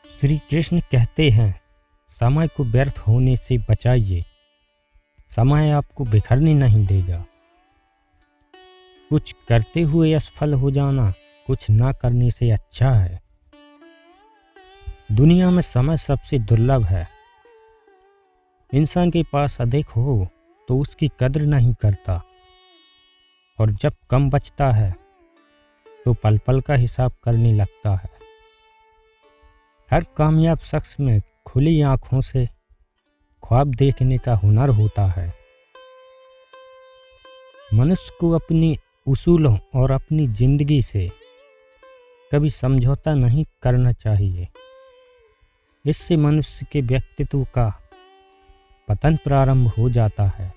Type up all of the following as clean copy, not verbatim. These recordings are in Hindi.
श्री कृष्ण कहते हैं, समय को व्यर्थ होने से बचाइए। समय आपको बिखरने नहीं देगा। कुछ करते हुए असफल हो जाना कुछ ना करने से अच्छा है। दुनिया में समय सबसे दुर्लभ है। इंसान के पास अधिक हो तो उसकी कद्र नहीं करता, और जब कम बचता है तो पल पल का हिसाब करने लगता है। हर कामयाब शख्स में खुली आंखों से ख्वाब देखने का हुनर होता है। मनुष्य को अपनी उसूलों और अपनी जिंदगी से कभी समझौता नहीं करना चाहिए। इससे मनुष्य के व्यक्तित्व का पतन प्रारंभ हो जाता है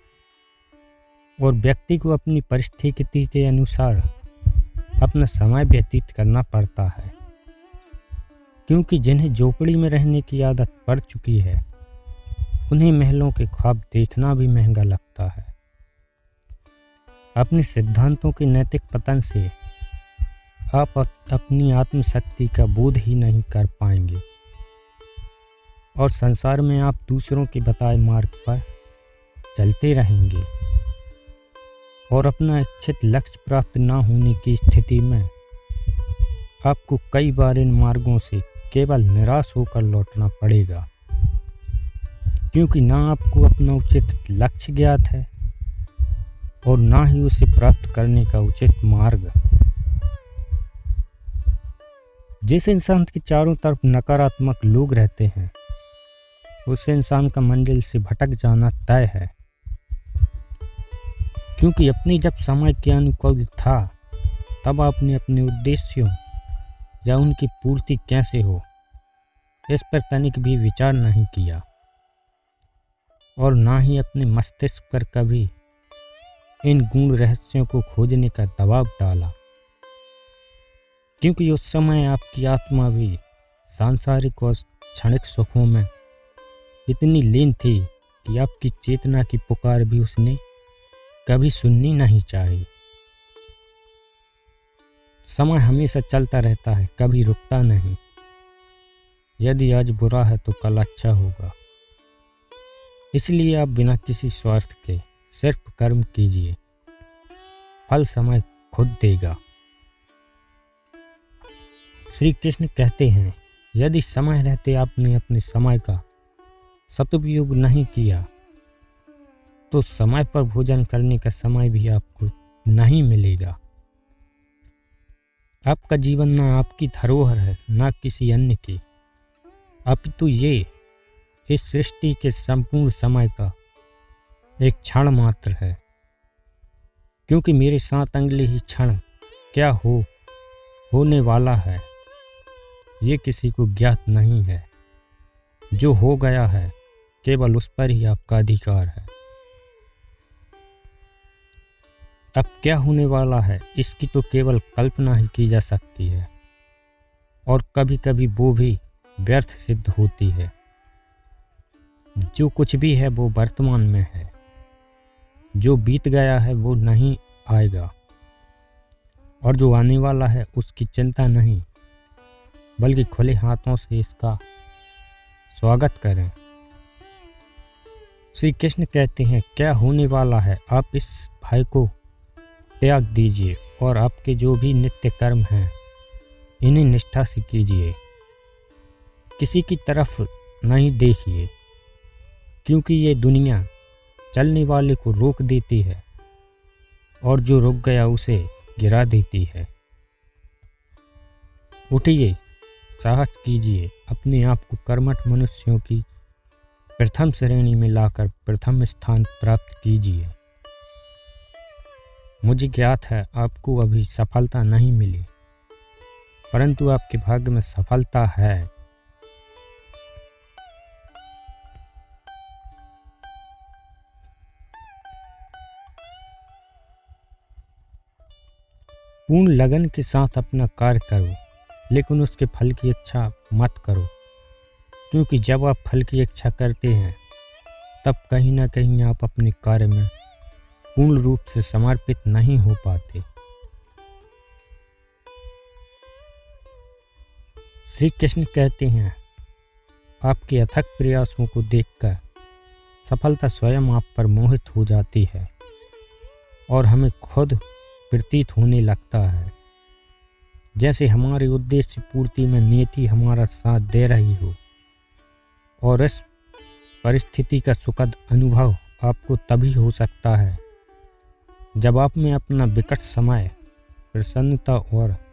और व्यक्ति को अपनी परिस्थिति के अनुसार अपना समय व्यतीत करना पड़ता है, क्योंकि जिन्हें झोपड़ी में रहने की आदत पड़ चुकी है उन्हें महलों के ख्वाब देखना भी महंगा लगता है। अपने सिद्धांतों के नैतिक पतन से आप अपनी आत्मशक्ति का बोध ही नहीं कर पाएंगे और संसार में आप दूसरों के बताए मार्ग पर चलते रहेंगे और अपना इच्छित लक्ष्य प्राप्त न होने की स्थिति में आपको कई बार इन मार्गों से केवल निराश होकर लौटना पड़ेगा, क्योंकि ना आपको अपना उचित लक्ष्य ज्ञात है और ना ही उसे प्राप्त करने का उचित मार्ग। जिस इंसान के चारों तरफ नकारात्मक लोग रहते हैं उस इंसान का मंजिल से भटक जाना तय है, क्योंकि अपनी जब समय के अनुकूल था तब आपने अपने उद्देश्यों या उनकी पूर्ति कैसे हो इस पर तनिक भी विचार नहीं किया और ना ही अपने मस्तिष्क पर कभी इन गूढ़ रहस्यों को खोजने का दबाव डाला, क्योंकि उस समय आपकी आत्मा भी सांसारिक और क्षणिक सुखों में इतनी लीन थी कि आपकी चेतना की पुकार भी उसने कभी सुननी नहीं चाहिए। समय हमेशा चलता रहता है, कभी रुकता नहीं। यदि आज बुरा है तो कल अच्छा होगा। इसलिए आप बिना किसी स्वार्थ के सिर्फ कर्म कीजिए, फल समय खुद देगा। श्री कृष्ण कहते हैं, यदि समय रहते आपने अपने समय का सदुपयोग नहीं किया तो समय पर भोजन करने का समय भी आपको नहीं मिलेगा। आपका जीवन ना आपकी धरोहर है ना किसी अन्य की, अपितु ये इस सृष्टि के संपूर्ण समय का एक क्षण मात्र है, क्योंकि मेरे 7 अगले ही क्षण क्या होने वाला है ये किसी को ज्ञात नहीं है। जो हो गया है केवल उस पर ही आपका अधिकार है। अब क्या होने वाला है इसकी तो केवल कल्पना ही की जा सकती है, और कभी कभी वो भी व्यर्थ सिद्ध होती है। जो कुछ भी है वो वर्तमान में है, जो बीत गया है वो नहीं आएगा, और जो आने वाला है उसकी चिंता नहीं बल्कि खुले हाथों से इसका स्वागत करें। श्री कृष्ण कहते हैं, क्या होने वाला है आप इस भय को त्याग दीजिए और आपके जो भी नित्य कर्म हैं इन्हें निष्ठा से कीजिए। किसी की तरफ नहीं देखिए, क्योंकि ये दुनिया चलने वाले को रोक देती है और जो रुक गया उसे गिरा देती है। उठिए, साहस कीजिए, अपने आप को कर्मठ मनुष्यों की प्रथम श्रेणी में लाकर प्रथम स्थान प्राप्त कीजिए। मुझे ज्ञात है आपको अभी सफलता नहीं मिली, परंतु आपके भाग्य में सफलता है। पूर्ण लगन के साथ अपना कार्य करो, लेकिन उसके फल की इच्छा मत करो, क्योंकि जब आप फल की इच्छा करते हैं तब कहीं ना कहीं आप अपने कार्य में पूर्ण रूप से समर्पित नहीं हो पाते। श्री कृष्ण कहते हैं, आपके अथक प्रयासों को देखकर सफलता स्वयं आप पर मोहित हो जाती है और हमें खुद प्रतीत होने लगता है जैसे हमारे उद्देश्य पूर्ति में नियति हमारा साथ दे रही हो। और इस परिस्थिति का सुखद अनुभव आपको तभी हो सकता है जब आप में अपना विकट समय प्रसन्नता और